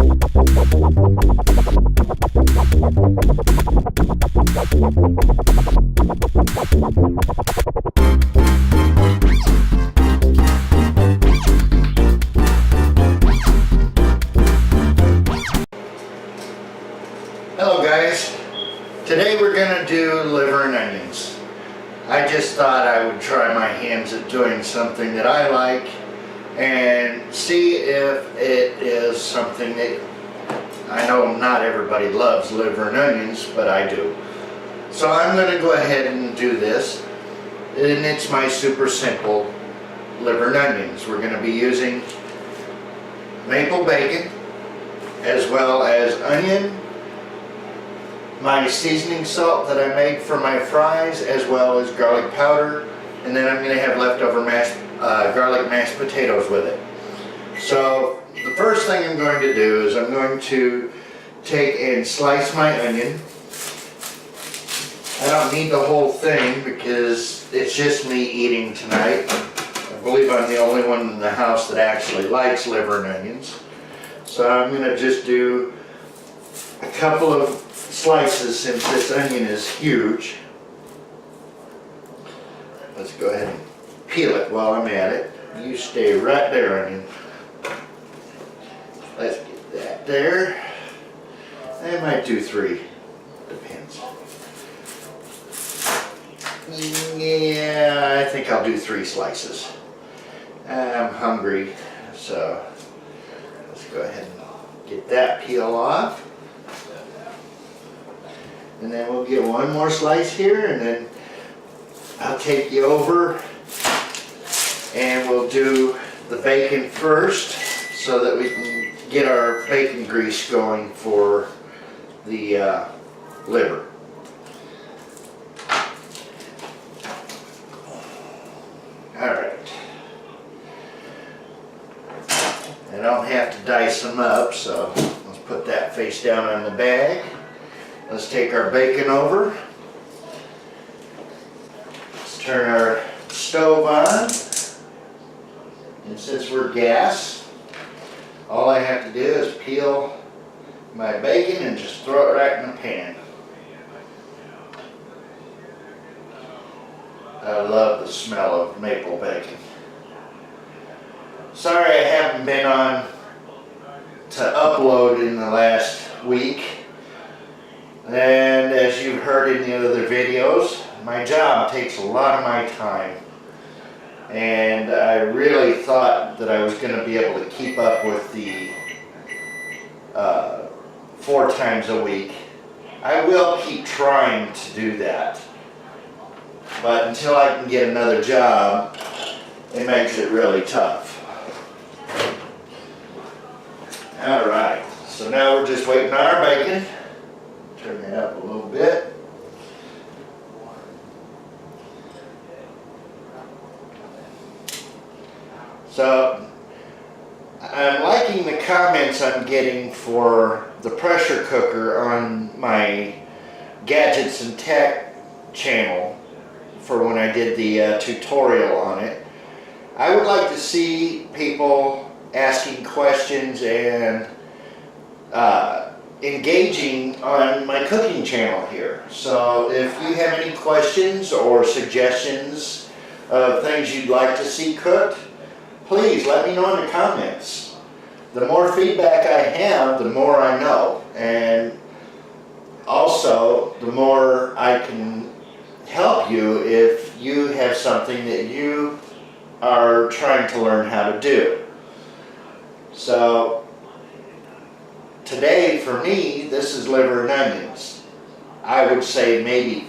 Hello guys, today we're going to do liver and onions. I just thought I would try my hands at doing something that I like and see if it is something that I know not everybody loves liver and onions, but I do. So I'm going to go ahead and do this, and it's my super simple liver and onions. We're going to be using maple bacon as well as onion, my seasoning salt that I made for my fries, as well as garlic powder, and then I'm going to have leftover garlic mashed potatoes with it. So the first thing I'm going to do is I'm going to take and slice my onion. I don't need the whole thing because it's just me eating tonight. I believe I'm the only one in the house that actually likes liver and onions. So I'm going to just do a couple of slices since this onion is huge. Let's go ahead and peel it while I'm at it. You stay right there, onion. Let's get that there. I might do 3. Depends. Yeah, I think I'll do 3 slices. I'm hungry, so let's go ahead and get that peel off. And then we'll get one more slice here, and then I'll take you over and we'll do the bacon first so that we can get our bacon grease going for the liver. Alright. I don't have to dice them up, so let's put that face down on the bag. Let's take our bacon over. Let's turn our stove on. And since we're gas, all I have to do is peel my bacon and just throw it right in the pan. I love the smell of maple bacon. Sorry I haven't been on to upload in the last week. And as you've heard in the other videos, my job takes a lot of my time. And I really thought that I was going to be able to keep up with the 4 times a week. I will keep trying to do that. But until I can get another job, it makes it really tough. Alright, so now we're just waiting on our bacon. Turn that up a little bit. So I'm liking the comments I'm getting for the pressure cooker on my Gadgets and Tech channel for when I did the tutorial on it. I would like to see people asking questions and engaging on my cooking channel here. So if you have any questions or suggestions of things you'd like to see cooked, please let me know in the comments. The more feedback I have, the more I know, and also the more I can help you if you have something that you are trying to learn how to do. So today, for me, this is liver and onions. I would say maybe,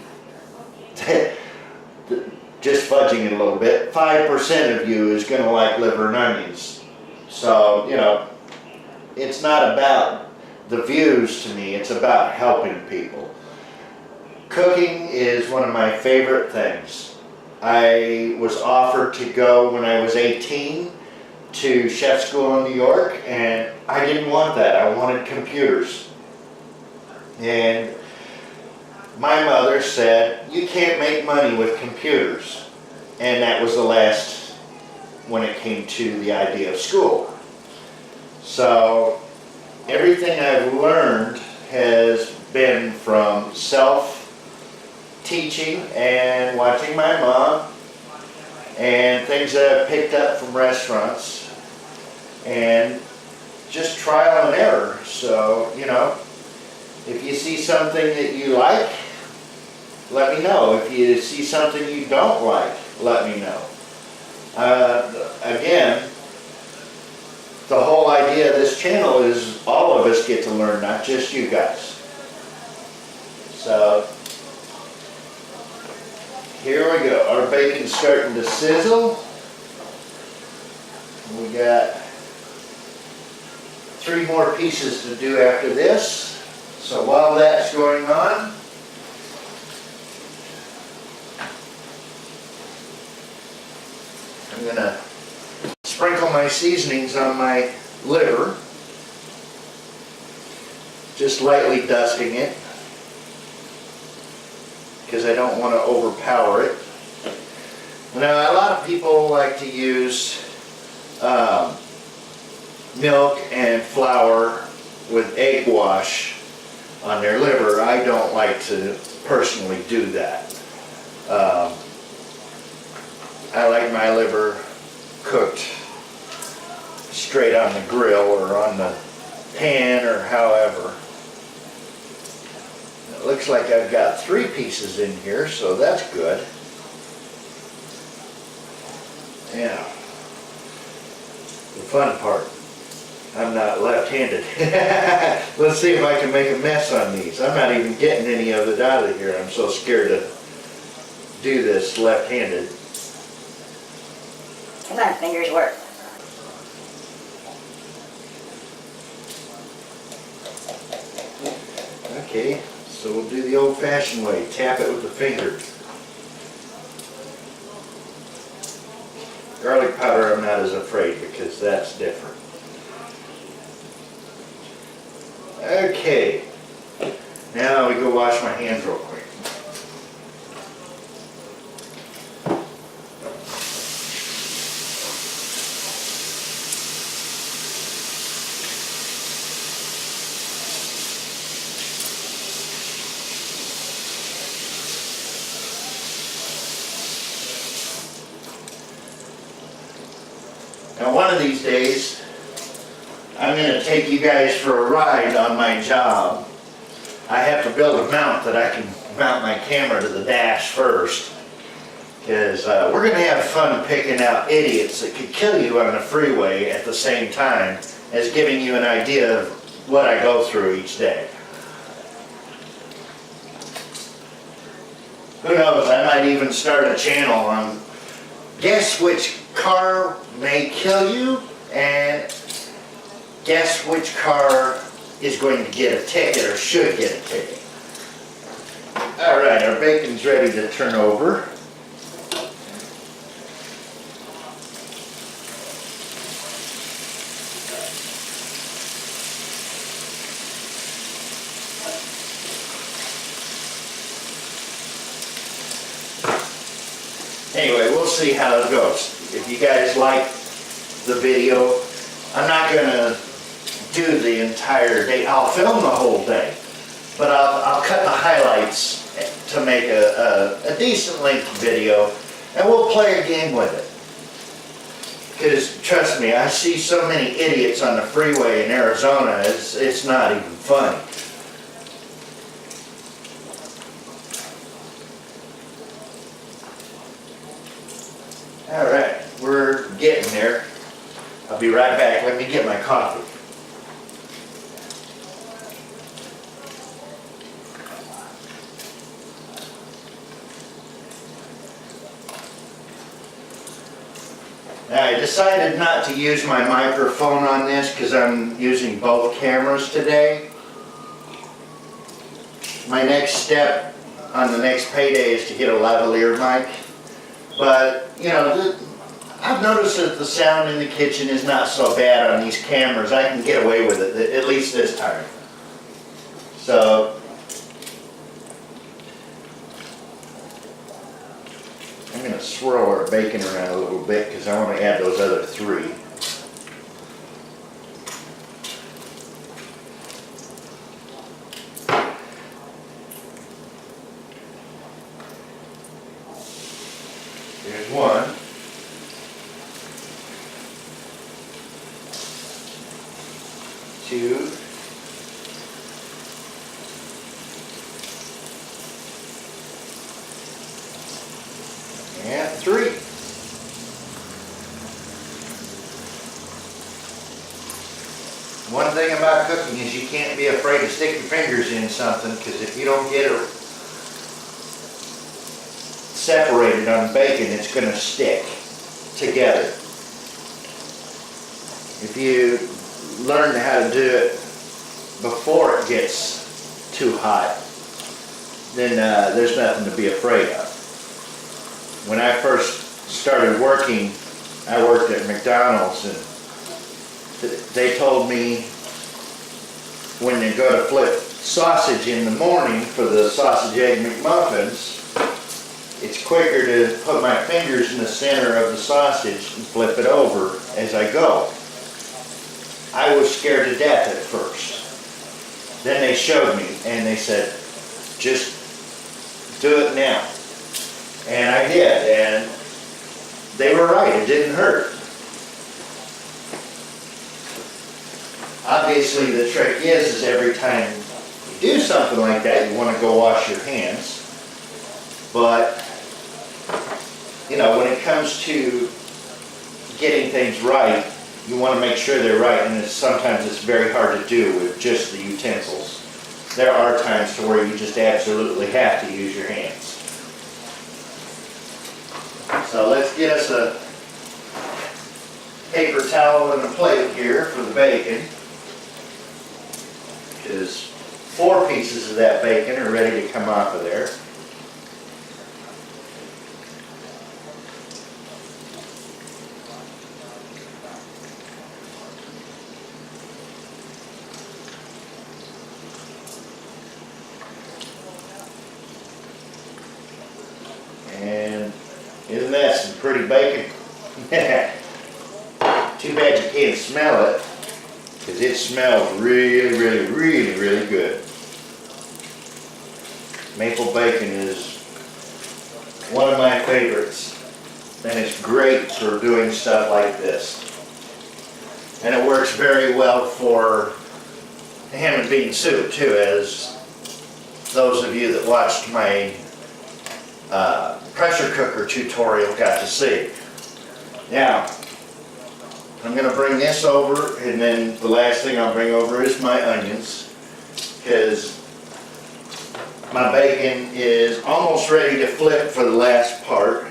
just fudging it a little bit, 5% of you is going to like liver and onions. So, you know, it's not about the views to me, it's about helping people. Cooking is one of my favorite things. I was offered to go when I was 18 to chef school in New York, and I didn't want that. I wanted computers. And my mother said, you can't make money with computers. And that was the last when it came to the idea of school. So every everything I've learned has been from self-teaching and watching my mom, and things that I've picked up from restaurants, and just trial and error. So, you know, if you see something that you like, let me know. If you see something you don't like, let me know. Again, the whole idea of this channel is all of us get to learn, not just you guys. So, here we go. Our bacon's starting to sizzle. We got 3 more pieces to do after this. So while that's going on, I'm gonna sprinkle my seasonings on my liver, just lightly dusting it, because I don't want to overpower it. Now, a lot of people like to use milk and flour with egg wash on their liver. I don't like to personally do that. I like my liver cooked straight on the grill or on the pan or however. It looks like I've got 3 pieces in here, so that's good. Yeah. The fun part, I'm not left-handed. Let's see if I can make a mess on these. I'm not even getting any of it out of here. I'm so scared to do this left-handed. Come on, fingers work. Okay, so we'll do the old-fashioned way. Tap it with the finger. Garlic powder I'm not as afraid because that's different. Okay, now we go wash my hands real quick. Now, one of these days, I'm going to take you guys for a ride on my job. I have to build a mount that I can mount my camera to the dash first, because we're going to have fun picking out idiots that could kill you on the freeway at the same time as giving you an idea of what I go through each day. Who knows, I might even start a channel on guess which car may kill you and guess which car is going to get a ticket or should get a ticket. Alright, our bacon's ready to turn over. Anyway, we'll see how it goes. If you guys like the video, I'm not going to do the entire day. I'll film the whole day, but I'll cut the highlights to make a decent length video, and we'll play a game with it. Because trust me, I see so many idiots on the freeway in Arizona, it's not even funny. Alright, we're getting there. I'll be right back. Let me get my coffee. Now, I decided not to use my microphone on this because I'm using both cameras today. My next step on the next payday is to get a lavalier mic. But, you know, I've noticed that the sound in the kitchen is not so bad on these cameras. I can get away with it, at least this time. So, I'm going to swirl our bacon around a little bit because I want to add those other 3. There's one. Two. And three. One thing about cooking is you can't be afraid to stick your fingers in something, because if you don't get it separated on bacon, it's going to stick together. If you learn how to do it before it gets too hot, then there's nothing to be afraid of. When I first started working, I worked at McDonald's, and they told me when they go to flip sausage in the morning for the sausage egg McMuffins, it's quicker to put my fingers in the center of the sausage and flip it over as I go. I was scared to death at first. Then they showed me and they said, just do it now. And I did, and they were right, it didn't hurt. Obviously the trick is every time you do something like that, you want to go wash your hands. But, you know, when it comes to getting things right, you want to make sure they're right, and sometimes it's very hard to do with just the utensils. There are times to where you just absolutely have to use your hands. So let's get us a paper towel and a plate here for the bacon, because 4 pieces of that bacon are ready to come off of there. And isn't that some pretty bacon? Too bad you can't smell it, because it smells really, really, really, really good. Maple bacon is one of my favorites, and it's great for doing stuff like this. And it works very well for ham and bean soup too, as those of you that watched my pressure cooker tutorial got to see. Now, I'm going to bring this over, and then the last thing I'll bring over is my onions, because my bacon is almost ready to flip for the last part.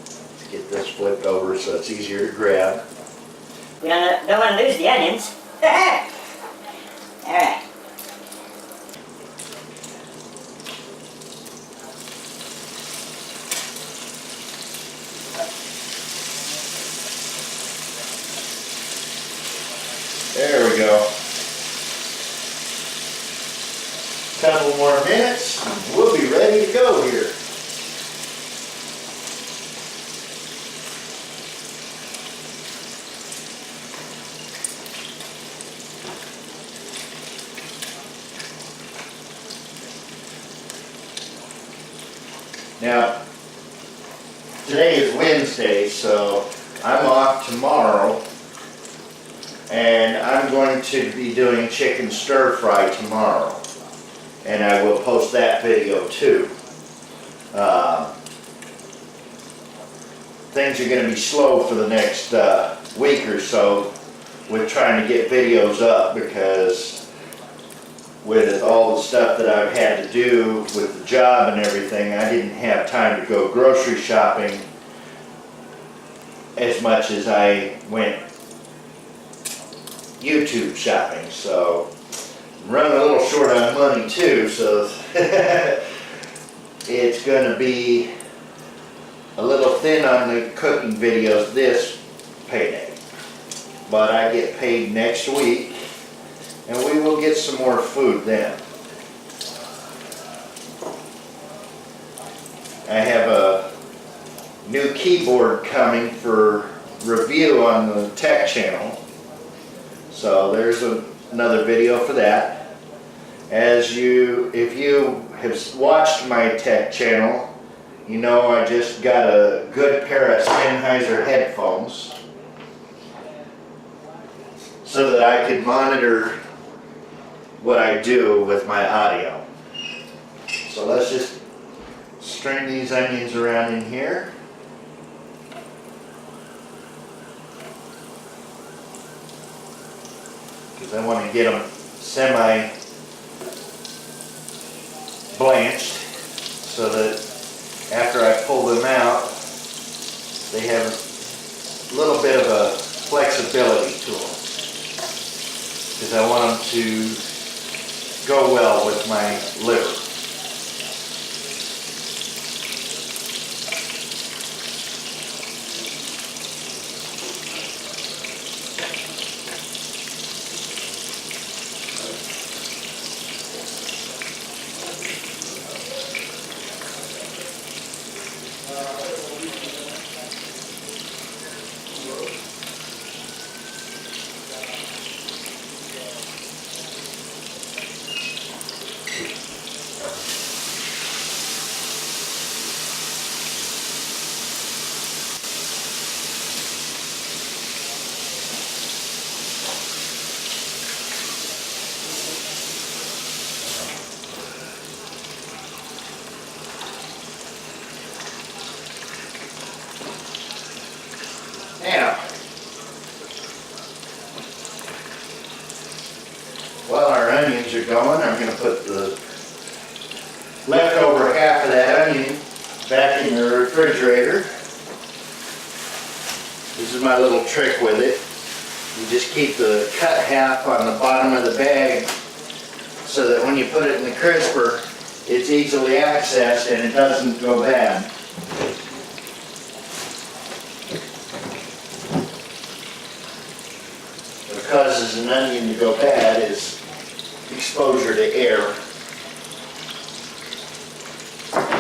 Let's get this flipped over so it's easier to grab. We don't want to lose the onions. Alright. There we go. Couple more minutes, and we'll be ready to go here. Now, today is Wednesday, so I'm off tomorrow. And I'm going to be doing chicken stir fry tomorrow, and I will post that video too. Things are going to be slow for the next week or so with trying to get videos up, because with all the stuff that I've had to do with the job and everything, I didn't have time to go grocery shopping as much as I went YouTube shopping, so I'm running a little short on money too, so it's going to be a little thin on the cooking videos this payday. But I get paid next week, and we will get some more food then. I have a new keyboard coming for review on the tech channel. So there's another video for that. If you have watched my tech channel, You know, I just got a good pair of Sennheiser headphones so that I could monitor what I do with my audio. So let's just string these onions around in here. Because I want to get them semi-blanched so that after I pull them out, they have a little bit of a flexibility to them. Because I want them to go well with my liver. Now, while our onions are going, I'm going to put the leftover half of that onion back in the refrigerator. This is my little trick with it. You just keep the cut half on the bottom of the bag so that when you put it in the crisper, it's easily accessed and it doesn't go bad. What causes an onion to go bad is exposure to air.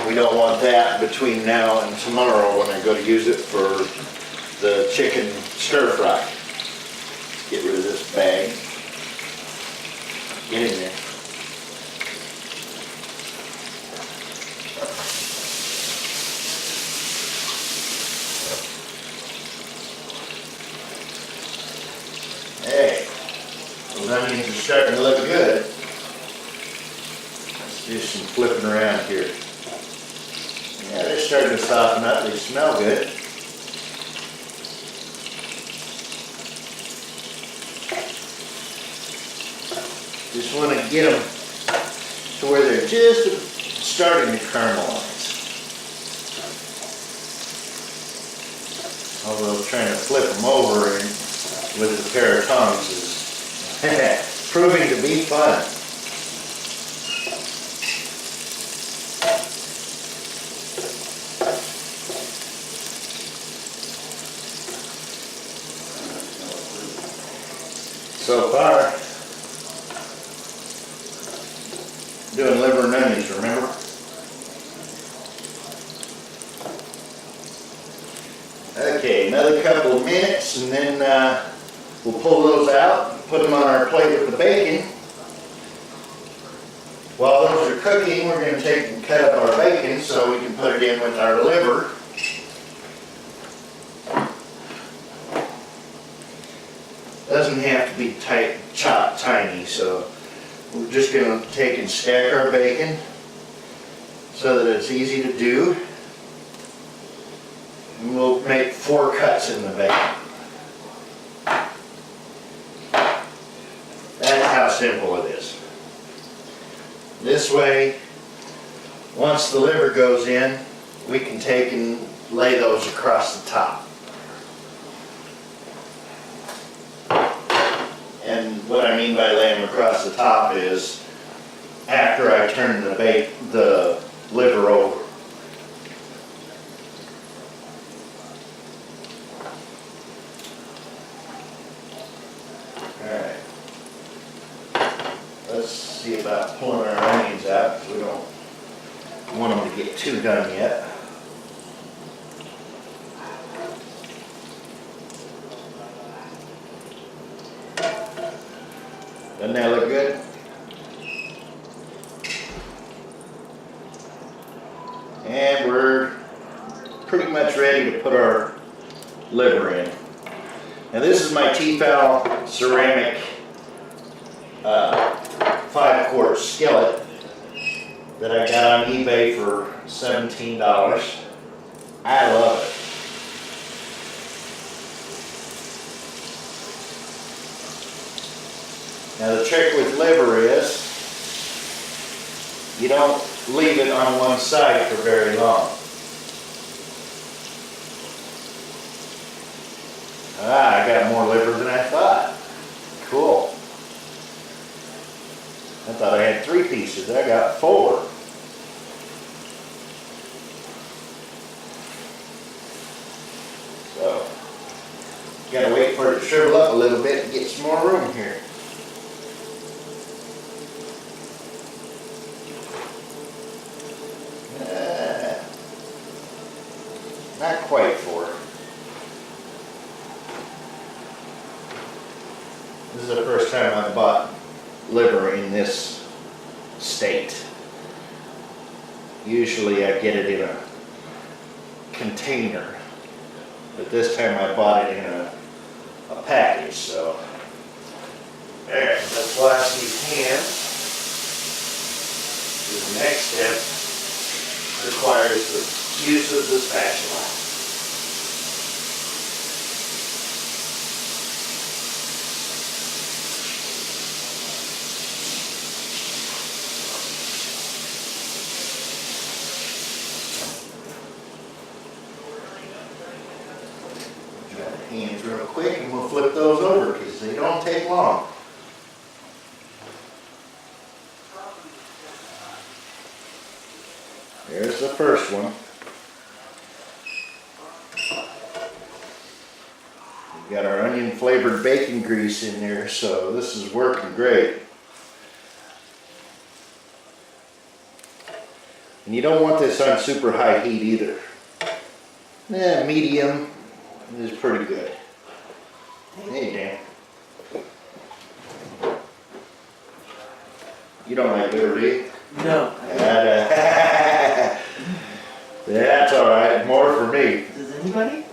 We don't want that between now and tomorrow when I go to use it for the chicken stir fry. Get rid of this bag. Get in there. Hey, those onions are starting to look good. Let's do some flipping around here. Yeah, they're starting to soften up. They smell good. Just want to get them to where they're just starting to caramelize. Although trying to flip them over with a pair of tongs is proving to be fun. So far, doing liver and onions, remember? Okay, another couple of minutes and then we'll pull those out and put them on our plate with the bacon. While those are cooking, we're going to take and cut up our bacon so we can put it in with our liver. Doesn't have to be chopped tiny, so we're just going to take and stack our bacon so that it's easy to do. And we'll make 4 cuts in the bacon. That's how simple it is. This way, once the liver goes in, we can take and lay those across the top. And what I mean by laying them across the top is after I turn the liver over. Alright. Let's see about pulling our onions out because we don't want them to get too done yet. Doesn't that look good? And we're ready to put our liver in. Now this is my Tefal ceramic 5-quart skillet that I got on eBay for $17. I love it. Now the trick with liver is you don't leave it on one side for very long. I got more liver than I thought. Cool. I thought I had 3 pieces. I got 4. So, gotta wait for it to shrivel up a little bit and get some more room here. Not quite 4. This is the first time I've bought liver in this state. Usually I get it in a container, but this time I bought it in a package, so. Alright, let's wash these hands. The next step requires the use of the spatula. Hands real quick and we'll flip those over because they don't take long. There's the first one. We've got our onion flavored bacon grease in there, so this is working great. And you don't want this on super high heat either. Medium is pretty good. Hey, Dan. You don't like liver, do you? No. That's alright, more for me. Does anybody?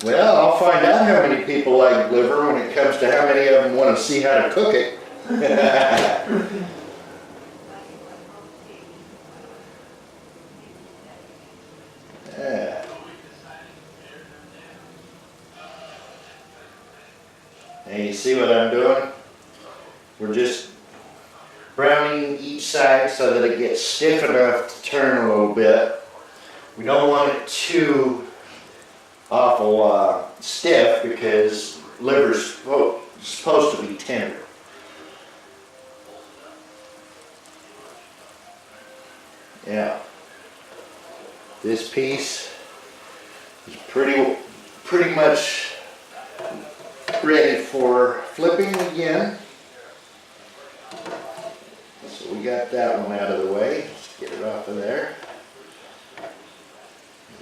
Well, I'll find out how many people like liver when it comes to how many of them want to see how to cook it. Yeah. And you see what I'm doing? We're just browning each side so that it gets stiff enough to turn a little bit. We don't want it too awful stiff because liver's supposed to be tender. Yeah. This piece is pretty much ready for flipping again. So we got that one out of the way. Let's get it off of there.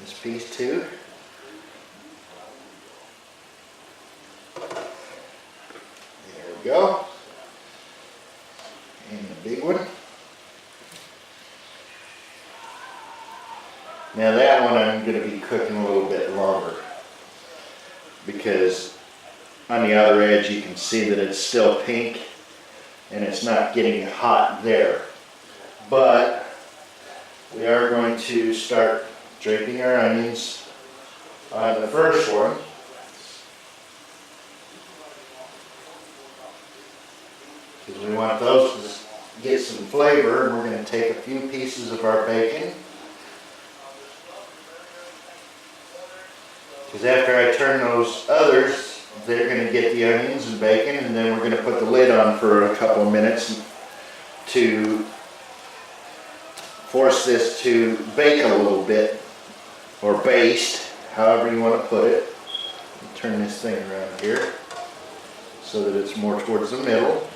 This piece too. There we go. And the big one. Now that one I'm going to be cooking a little bit longer because on the other edge you can see that it's still pink and it's not getting hot there. But we are going to start draping our onions on the first one. Because we want those to get some flavor, and we're going to take a few pieces of our bacon. Because after I turn those others, they're going to get the onions and bacon, and then we're going to put the lid on for a couple of minutes to force this to bake a little bit, or baste, however you want to put it. Turn this thing around here so that it's more towards the middle.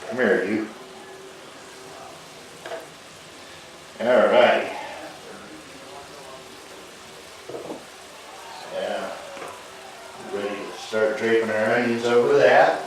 Come here, you. Alright. Yeah. Ready to start draping our onions over that.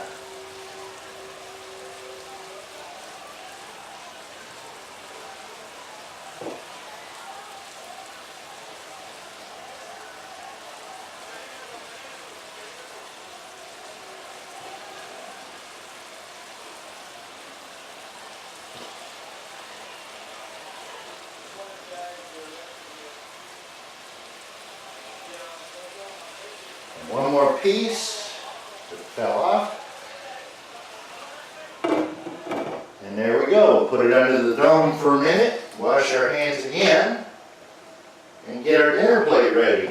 more piece that fell off. And there we go. Put it under the dome for a minute, wash our hands again, and get our dinner plate ready.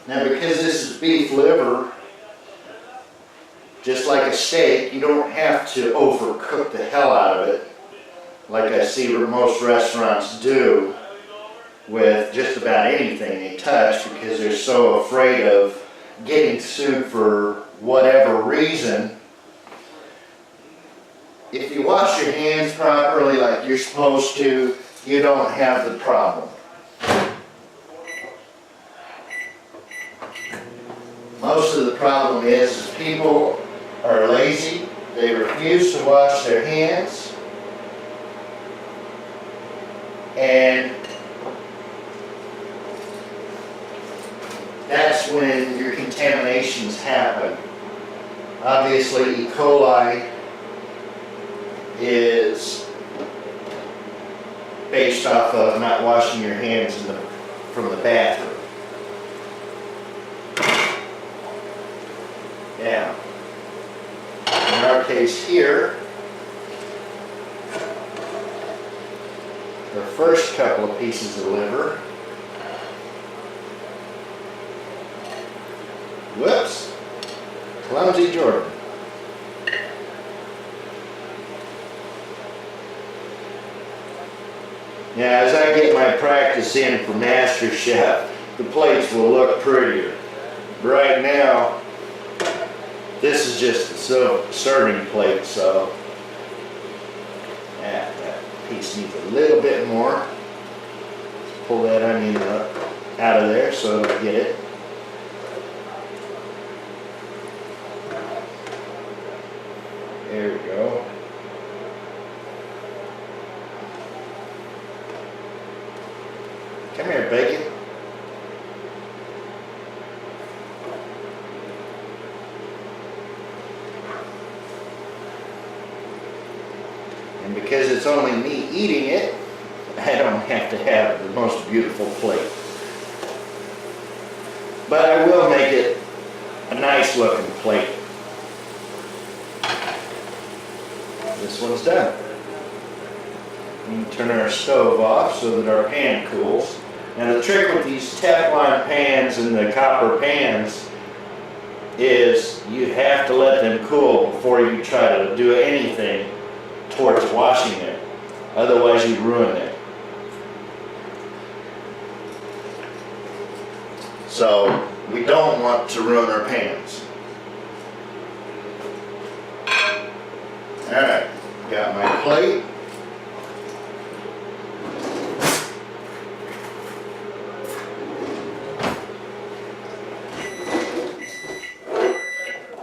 Now, because this is beef liver, just like a steak, you don't have to overcook the hell out of it, like I see most restaurants do with just about anything they touch, because they're so afraid of getting sued for whatever reason. If you wash your hands properly like you're supposed to, you don't have the problem. Most of the problem is people are lazy, they refuse to wash their hands, and that's when your contaminations happen. Obviously, E. coli is based off of not washing your hands from the bathroom. Now, in our case here, the first couple of pieces of liver, whoops, clumsy Jordan. Now, as I get my practice in for Master Chef, the plates will look prettier. Right now, this is just a serving plate, so that piece needs a little bit more. Let's pull that onion out of there so I get it. There we go. Come here, bacon. And because it's only me eating it, I don't have to have the most beautiful plate. But I will make it a nice looking plate. This one's done. We can turn our stove off so that our pan cools. Now the trick with these Teflon pans and the copper pans is you have to let them cool before you try to do anything towards washing it. Otherwise you ruin it. So we don't want to ruin our pans. Alright, got my plate.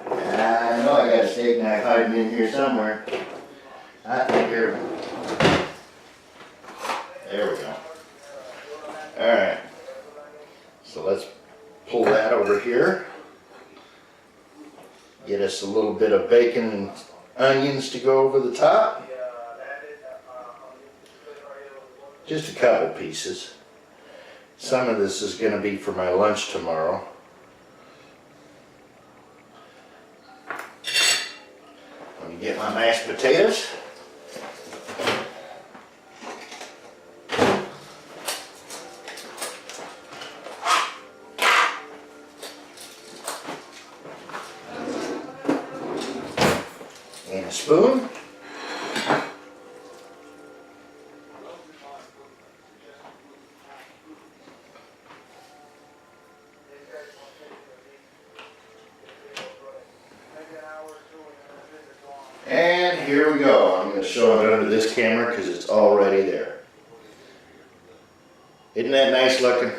I know I got a steak knife hiding in here somewhere. I think here. There we go. Alright. So let's pull that over here. Get us a little bit of bacon and onions to go over the top. Just a couple pieces. Some of this is going to be for my lunch tomorrow. Let me get my mashed potatoes. And a spoon. And here we go. I'm going to show it under this camera because it's already there. Isn't that nice looking?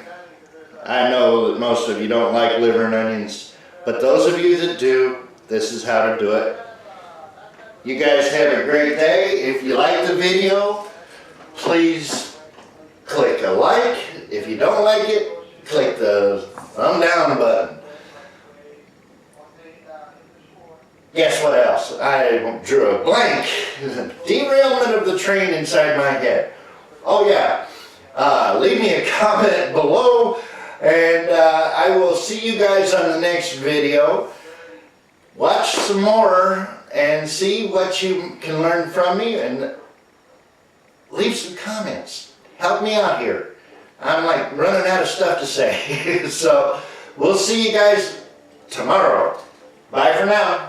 I know that most of you don't like liver and onions, but those of you that do, this is how to do it. You guys have a great day. If you like the video, please click a like. If you don't like it, click the thumb down button. Guess what else? I drew a blank. Derailment of the train inside my head. Oh yeah. Leave me a comment below, and I will see you guys on the next video. Watch some more and see what you can learn from me, and leave some comments. Help me out here. I'm like running out of stuff to say. So we'll see you guys tomorrow. Bye for now.